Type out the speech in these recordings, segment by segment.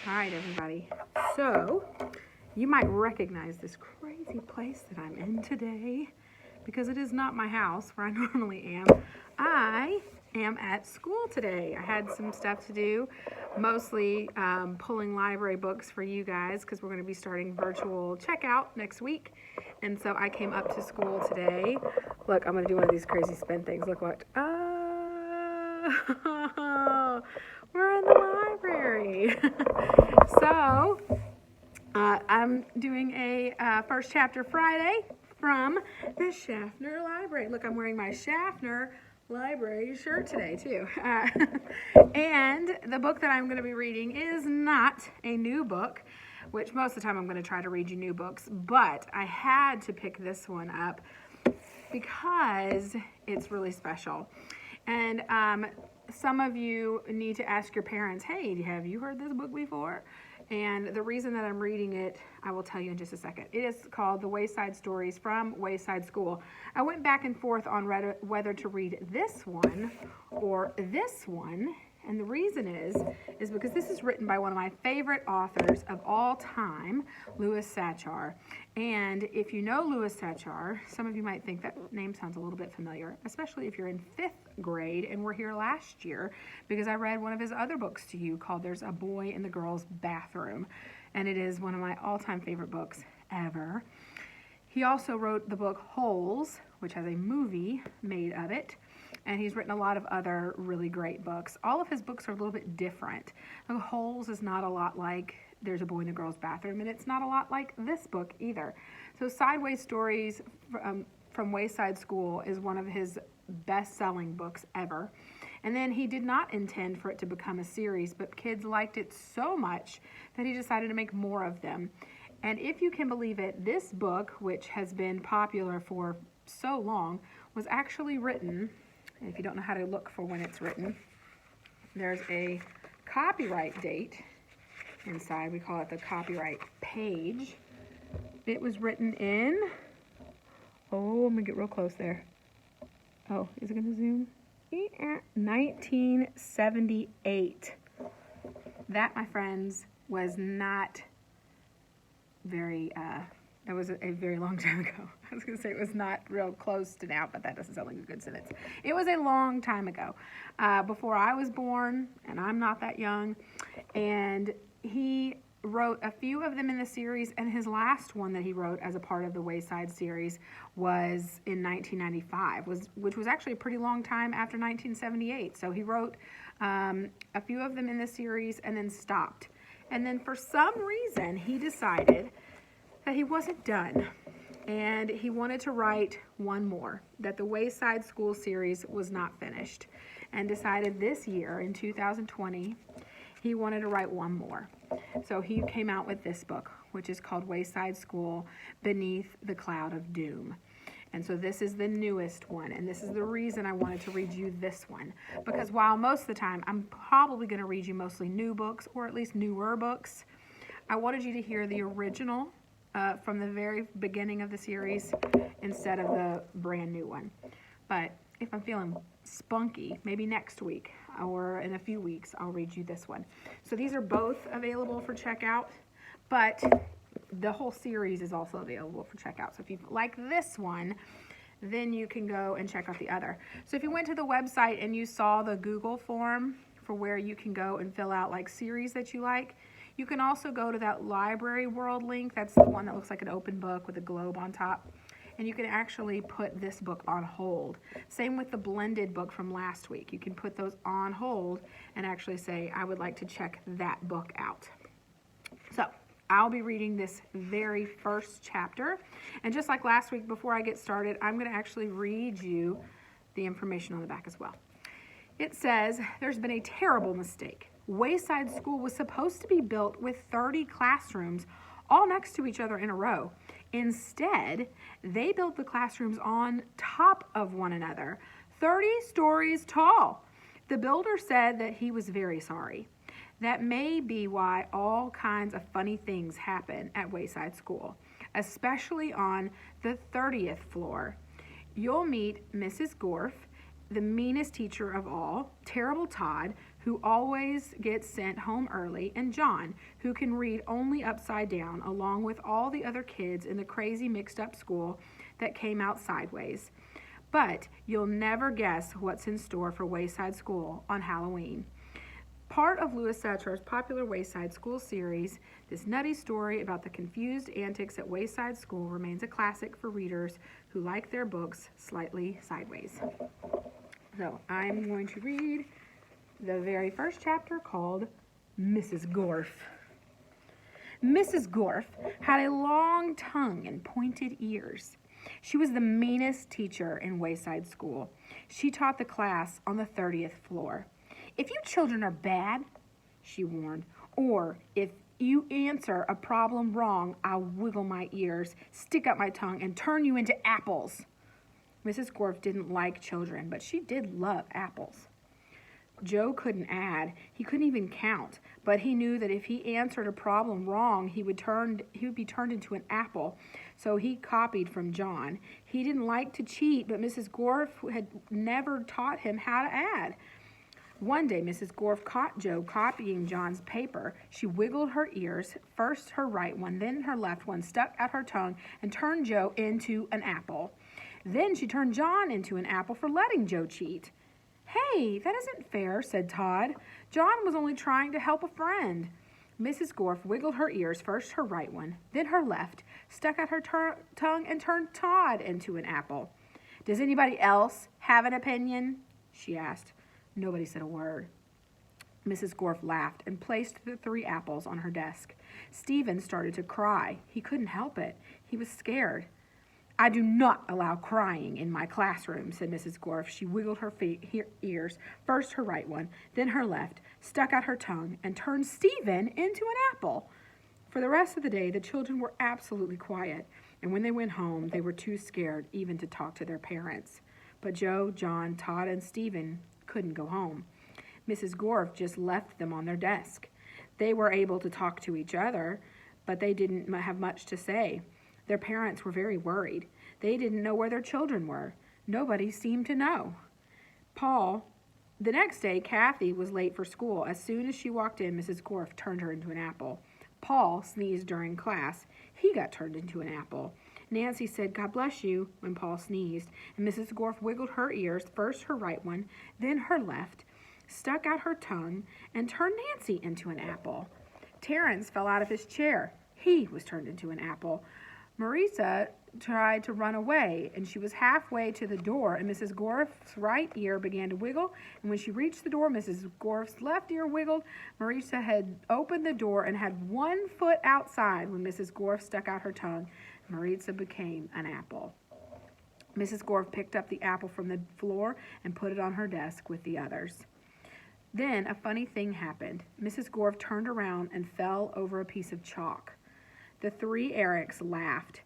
All right, everybody. So, you might recognize this crazy place that I'm in today because it is not my house where I normally am. I am at school today. I had some stuff to do, mostly pulling library books for you guys because we're going to be starting virtual checkout next week. And so I came up to school today. Look, I'm going to do one of these crazy spin things. Look what. Oh, we're in the library. So, I'm doing a first chapter Friday from the Schaffner Library. Look, I'm wearing my Schaffner Library shirt today, too. And the book that I'm going to be reading is not a new book, which most of the time I'm going to try to read you new books, but I had to pick this one up because it's really special. And some of you need to ask your parents, hey, have you heard this book before? And the reason that I'm reading it, I will tell you in just a second. It is called The Wayside Stories from Wayside School. I went back and forth on whether to read this one or this one. And the reason is because this is written by one of my favorite authors of all time, Sachar. And if you know Sachar, some of you might think that name sounds a little bit familiar, especially if you're in 5th grade and were here last year, because I read one of his other books to you called There's a Boy in the Girl's Bathroom. And it is one of my all-time favorite books ever. He also wrote the book Holes, which has a movie made of it. And he's written a lot of other really great books. All of his books are a little bit different. Holes is not a lot like There's a Boy in the Girl's Bathroom, and it's not a lot like this book either. So Sideways Stories from Wayside School is one of his best-selling books ever. And then he did not intend for it to become a series, but kids liked it so much that he decided to make more of them. And if you can believe it, this book, which has been popular for so long, was actually written. And if you don't know how to look for when it's written, there's a copyright date inside. We call it the copyright page. It was written in, I'm going to get real close there. Oh, is it going to zoom? 1978. That, my friends, was not very, that was a very long time ago. I was going to say it was not real close to now, but that doesn't sound like a good sentence. It was a long time ago, before I was born, and I'm not that young. And he wrote a few of them in the series, and his last one that he wrote as a part of the Wayside series was in 1995, which was actually a pretty long time after 1978. So he wrote a few of them in the series and then stopped. And then for some reason, he decided that he wasn't done, and he wanted to write one more, that the Wayside School series was not finished, and decided this year, in 2020, he wanted to write one more. So he came out with this book, which is called Wayside School Beneath the Cloud of Doom. And so this is the newest one, and this is the reason I wanted to read you this one, because while most of the time I'm probably going to read you mostly new books, or at least newer books, I wanted you to hear the original from the very beginning of the series instead of the brand new one. But if I'm feeling spunky, maybe next week or in a few weeks, I'll read you this one. So these are both available for checkout, but the whole series is also available for checkout. So if you like this one, then you can go and check out the other. So if you went to the website and you saw the Google form for where you can go and fill out like series that you like, you can also go to that Library World link. That's the one that looks like an open book with a globe on top. And you can actually put this book on hold. Same with the blended book from last week. You can put those on hold and actually say, I would like to check that book out. So I'll be reading this very first chapter. And just like last week, before I get started, I'm going to actually read you the information on the back as well. It says, there's been a terrible mistake. Wayside School was supposed to be built with 30 classrooms all next to each other in a row. Instead, they built the classrooms on top of one another, 30 stories tall. The builder said that he was very sorry. That may be why all kinds of funny things happen at Wayside School, especially on the 30th floor. You'll meet Mrs. Gorf, the meanest teacher of all, Terrible Todd, who always gets sent home early, and John, who can read only upside down, along with all the other kids in the crazy mixed up school that came out sideways. But you'll never guess what's in store for Wayside School on Halloween. Part of Louis Sachar's popular Wayside School series, this nutty story about the confused antics at Wayside School remains a classic for readers who like their books slightly sideways. So I'm going to read the very first chapter, called Mrs. Gorf. Mrs. Gorf had a long tongue and pointed ears. She was the meanest teacher in Wayside School. She taught the class on the 30th floor. "If you children are bad," she warned, "or if you answer a problem wrong, I'll wiggle my ears, stick up my tongue, and turn you into apples." Mrs. Gorf didn't like children, but she did love apples. Joe couldn't add. He couldn't even count, but he knew that if he answered a problem wrong, he would be turned into an apple. So he copied from John. He didn't like to cheat, but Mrs. Gorf had never taught him how to add. One day, Mrs. Gorf caught Joe copying John's paper. She wiggled her ears, first her right one, then her left one, stuck out her tongue, and turned Joe into an apple. Then she turned John into an apple for letting Joe cheat. "Hey, that isn't fair," said Todd. "John was only trying to help a friend." Mrs. Gorf wiggled her ears, first her right one, then her left, stuck out her tongue, and turned Todd into an apple. "Does anybody else have an opinion?" she asked. Nobody said a word. Mrs. Gorf laughed and placed the 3 apples on her desk. Stephen started to cry. He couldn't help it. He was scared. "I do not allow crying in my classroom," said Mrs. Gorf. She wiggled her ears, first her right one, then her left, stuck out her tongue, and turned Stephen into an apple. For the rest of the day, the children were absolutely quiet, and when they went home, they were too scared even to talk to their parents. But Joe, John, Todd, and Stephen couldn't go home. Mrs. Gorf just left them on their desk. They were able to talk to each other, but they didn't have much to say. Their parents were very worried. They didn't know where their children were. Nobody seemed to know. The next day, Kathy was late for school. As soon as she walked in, Mrs. Gorf turned her into an apple. Paul sneezed during class. He got turned into an apple. Nancy said, "God bless you," when Paul sneezed, and Mrs. Gorf wiggled her ears, first her right one, then her left, stuck out her tongue, and turned Nancy into an apple. Terrence fell out of his chair. He was turned into an apple. Marisa tried to run away, and she was halfway to the door, and Mrs. Gorf's right ear began to wiggle, and when she reached the door, Mrs. Gorf's left ear wiggled. Marisa had opened the door and had 1 foot outside when Mrs. Gorf stuck out her tongue. Marisa became an apple. Mrs. Gorf picked up the apple from the floor and put it on her desk with the others. Then a funny thing happened. Mrs. Gorf turned around and fell over a piece of chalk. The 3 Erics laughed.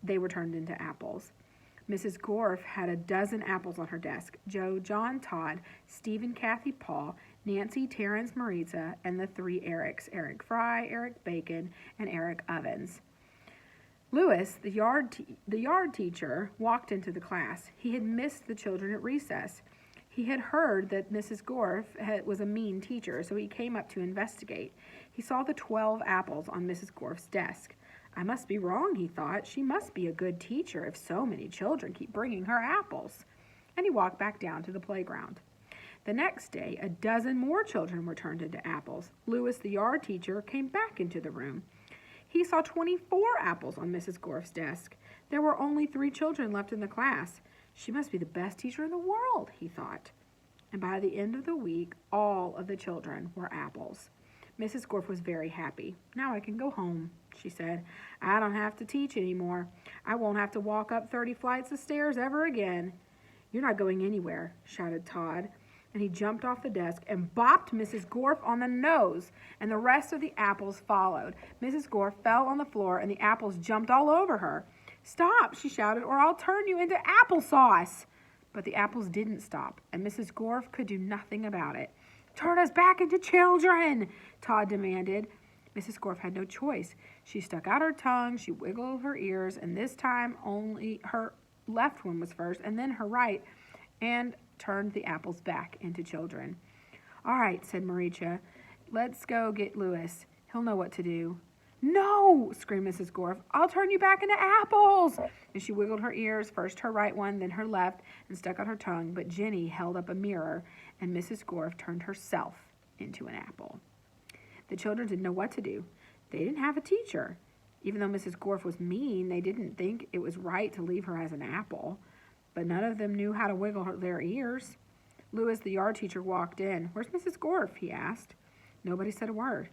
They were turned into apples. Mrs. Gorf had a dozen apples on her desk. Joe, John, Todd, Stephen, Kathy, Paul, Nancy, Terrence, Marisa, and the 3 Erics, Eric Fry, Eric Bacon, and Eric Ovens. Louis, the yard teacher, walked into the class. He had missed the children at recess. He had heard that Mrs. Gorf was a mean teacher, so he came up to investigate. He saw the 12 apples on Mrs. Gorf's desk. "I must be wrong," he thought. "She must be a good teacher if so many children keep bringing her apples." And he walked back down to the playground. The next day, a dozen more children were turned into apples. Louis, the yard teacher, came back into the room. He saw 24 apples on Mrs. Gorf's desk. There were only 3 children left in the class. "She must be the best teacher in the world," he thought. And by the end of the week, all of the children were apples. Mrs. Gorf was very happy. "Now I can go home," she said. "I don't have to teach anymore. I won't have to walk up 30 flights of stairs ever again." "You're not going anywhere," shouted Todd. And he jumped off the desk and bopped Mrs. Gorf on the nose, and the rest of the apples followed. Mrs. Gorf fell on the floor, and the apples jumped all over her. "Stop," she shouted, "or I'll turn you into applesauce." But the apples didn't stop, and Mrs. Gorf could do nothing about it. "Turn us back into children," Todd demanded. Mrs. Gorf had no choice. She stuck out her tongue, she wiggled her ears, and this time only her left one was first, and then her right, and turned the apples back into children. All right, said Maricha. Let's go get Louis. He'll know what to do. No, screamed Mrs. Gorf. I'll turn you back into apples. And she wiggled her ears, first her right one, then her left, and stuck out her tongue. But Jenny held up a mirror, and Mrs. Gorf turned herself into an apple. The children didn't know what to do. They didn't have a teacher. Even though Mrs. Gorf was mean, they didn't think it was right to leave her as an apple. But none of them knew how to wiggle their ears. Louis, the yard teacher, walked in. Where's Mrs. Gorf? He asked. Nobody said a word.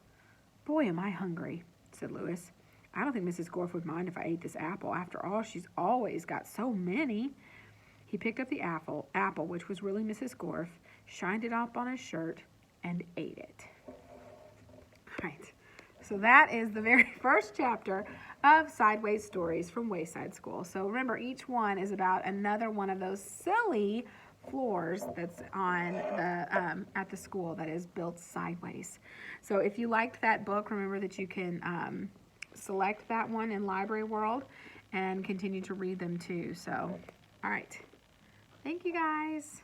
Boy, am I hungry, said Louis. I don't think Mrs. Gorf would mind if I ate this apple. After all, she's always got so many. He picked up the apple, which was really Mrs. Gorf, shined it up on his shirt, and ate it. All right. So that is the very first chapter of Sideways Stories from Wayside School. So remember, each one is about another one of those silly floors that's on the at the school that is built sideways. So if you liked that book, remember that you can select that one in Library World and continue to read them too. So, all right. Thank you, guys.